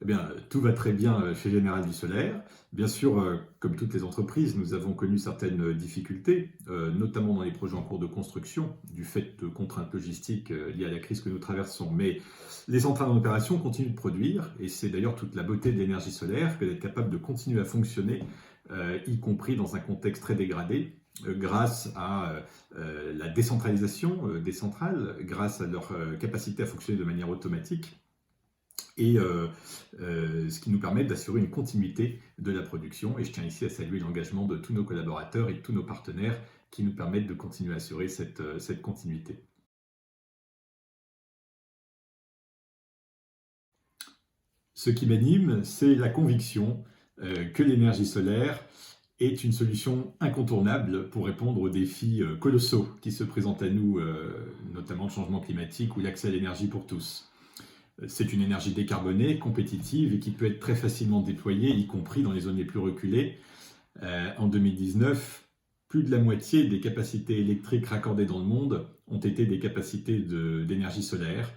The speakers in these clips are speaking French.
Eh bien, tout va très bien chez Général du Solaire. Bien sûr, comme toutes les entreprises, nous avons connu certaines difficultés, notamment dans les projets en cours de construction, du fait de contraintes logistiques liées à la crise que nous traversons. Mais les centrales en opération continuent de produire, et c'est d'ailleurs toute la beauté de l'énergie solaire que d'être capable de continuer à fonctionner, y compris dans un contexte très dégradé, grâce à la décentralisation des centrales, grâce à leur capacité à fonctionner de manière automatique et ce qui nous permet d'assurer une continuité de la production. Et je tiens ici à saluer l'engagement de tous nos collaborateurs et de tous nos partenaires qui nous permettent de continuer à assurer cette continuité. Ce qui m'anime, c'est la conviction que l'énergie solaire est une solution incontournable pour répondre aux défis colossaux qui se présentent à nous, notamment le changement climatique ou l'accès à l'énergie pour tous. C'est une énergie décarbonée, compétitive et qui peut être très facilement déployée, y compris dans les zones les plus reculées. En 2019, plus de la moitié des capacités électriques raccordées dans le monde ont été des capacités d'énergie solaire.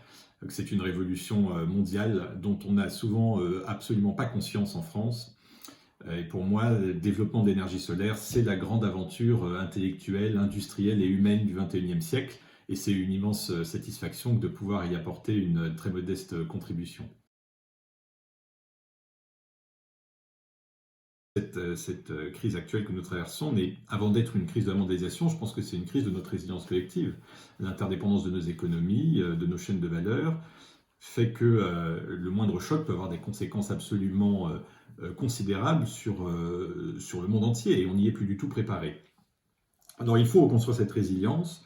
C'est une révolution mondiale dont on n'a souvent absolument pas conscience en France. Et pour moi, le développement d'énergie solaire, c'est la grande aventure intellectuelle, industrielle et humaine du XXIe siècle. Et c'est une immense satisfaction de pouvoir y apporter une très modeste contribution. Cette crise actuelle que nous traversons, mais avant d'être une crise de la mondialisation, je pense que c'est une crise de notre résilience collective. L'interdépendance de nos économies, de nos chaînes de valeur, fait que le moindre choc peut avoir des conséquences absolument considérables sur le monde entier, et on n'y est plus du tout préparé. Alors il faut reconstruire cette résilience.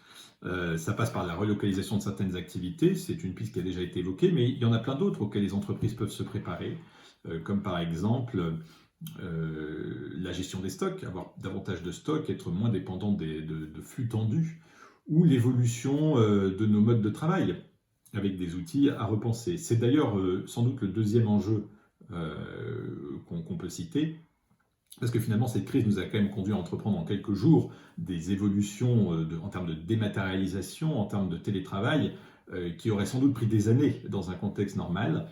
Ça passe par la relocalisation de certaines activités, c'est une piste qui a déjà été évoquée, mais il y en a plein d'autres auxquelles les entreprises peuvent se préparer, comme par exemple la gestion des stocks, avoir davantage de stocks, être moins dépendant de flux tendus, ou l'évolution de nos modes de travail, avec des outils à repenser. C'est d'ailleurs sans doute le deuxième enjeu qu'on peut citer, parce que finalement, cette crise nous a quand même conduit à entreprendre en quelques jours des évolutions en termes de dématérialisation, en termes de télétravail, qui auraient sans doute pris des années dans un contexte normal.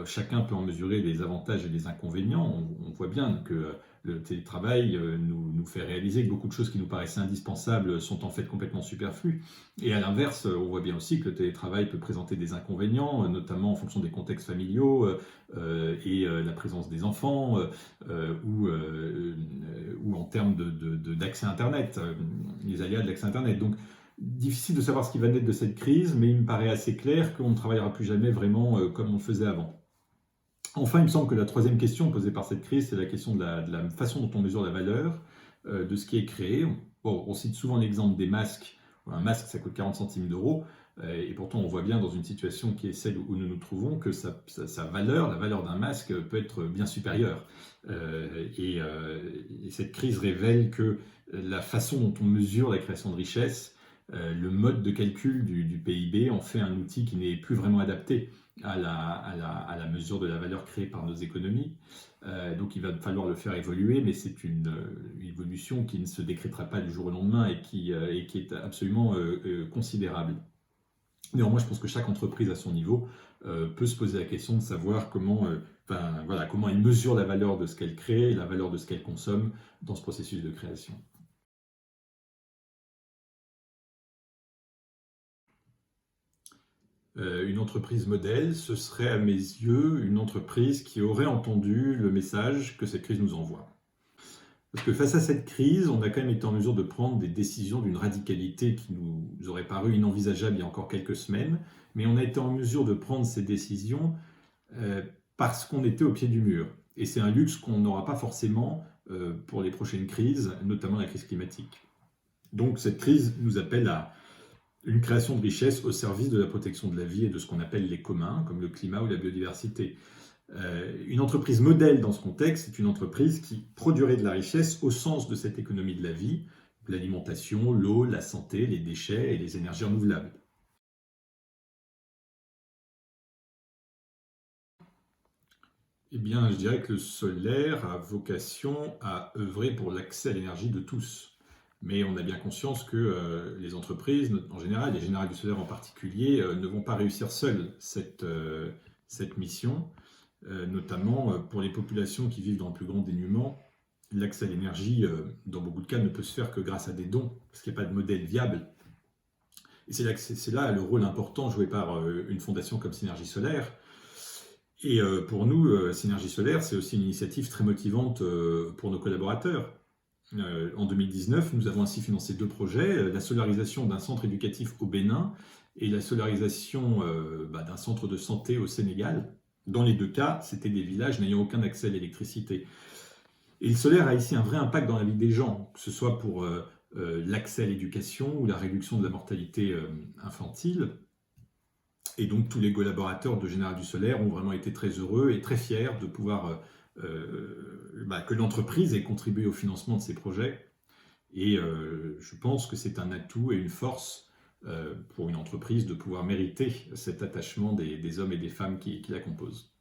Chacun peut en mesurer les avantages et les inconvénients. On voit bien que le télétravail nous fait réaliser que beaucoup de choses qui nous paraissaient indispensables sont en fait complètement superflues. Et à l'inverse, on voit bien aussi que le télétravail peut présenter des inconvénients, notamment en fonction des contextes familiaux et la présence des enfants, ou en termes d'accès Internet, les aléas de l'accès Internet. Donc, difficile de savoir ce qui va naître de cette crise, mais il me paraît assez clair qu'on ne travaillera plus jamais vraiment comme on le faisait avant. Enfin, il me semble que la troisième question posée par cette crise, c'est la question de la façon dont on mesure la valeur de ce qui est créé. Bon, on cite souvent l'exemple des masques. Un masque, ça coûte 40 centimes d'euros. Et pourtant, on voit bien dans une situation qui est celle où nous nous trouvons que sa valeur, la valeur d'un masque, peut être bien supérieure. Et cette crise révèle que la façon dont on mesure la création de richesse, le mode de calcul du PIB en fait un outil qui n'est plus vraiment adapté à la mesure de la valeur créée par nos économies. Donc il va falloir le faire évoluer, mais c'est une évolution qui ne se décrétera pas du jour au lendemain et qui est absolument considérable. Néanmoins, je pense que chaque entreprise à son niveau peut se poser la question de savoir comment elle mesure la valeur de ce qu'elle crée, la valeur de ce qu'elle consomme dans ce processus de création. Une entreprise modèle, ce serait à mes yeux une entreprise qui aurait entendu le message que cette crise nous envoie. Parce que face à cette crise, on a quand même été en mesure de prendre des décisions d'une radicalité qui nous aurait paru inenvisageable il y a encore quelques semaines, mais on a été en mesure de prendre ces décisions parce qu'on était au pied du mur. Et c'est un luxe qu'on n'aura pas forcément pour les prochaines crises, notamment la crise climatique. Donc cette crise nous appelle à une création de richesse au service de la protection de la vie et de ce qu'on appelle les communs, comme le climat ou la biodiversité. Une entreprise modèle dans ce contexte, c'est une entreprise qui produirait de la richesse au sens de cette économie de la vie, l'alimentation, l'eau, la santé, les déchets et les énergies renouvelables. Eh bien, je dirais que le solaire a vocation à œuvrer pour l'accès à l'énergie de tous. Mais on a bien conscience que les entreprises, en général, les générales du solaire en particulier, ne vont pas réussir seules cette mission. notamment pour les populations qui vivent dans le plus grand dénuement. L'accès à l'énergie, dans beaucoup de cas, ne peut se faire que grâce à des dons, parce qu'il n'y a pas de modèle viable. Et c'est là le rôle important joué par une fondation comme Synergie Solaire. Et pour nous, Synergie Solaire, c'est aussi une initiative très motivante pour nos collaborateurs. En 2019, nous avons ainsi financé 2 projets, la solarisation d'un centre éducatif au Bénin et la solarisation d'un centre de santé au Sénégal. Dans les 2 cas, c'était des villages n'ayant aucun accès à l'électricité. Et le solaire a ici un vrai impact dans la vie des gens, que ce soit pour l'accès à l'éducation ou la réduction de la mortalité infantile. Et donc tous les collaborateurs de Général du Solaire ont vraiment été très heureux et très fiers de pouvoir que l'entreprise ait contribué au financement de ces projets. Et je pense que c'est un atout et une force pour une entreprise de pouvoir mériter cet attachement des hommes et des femmes qui la composent.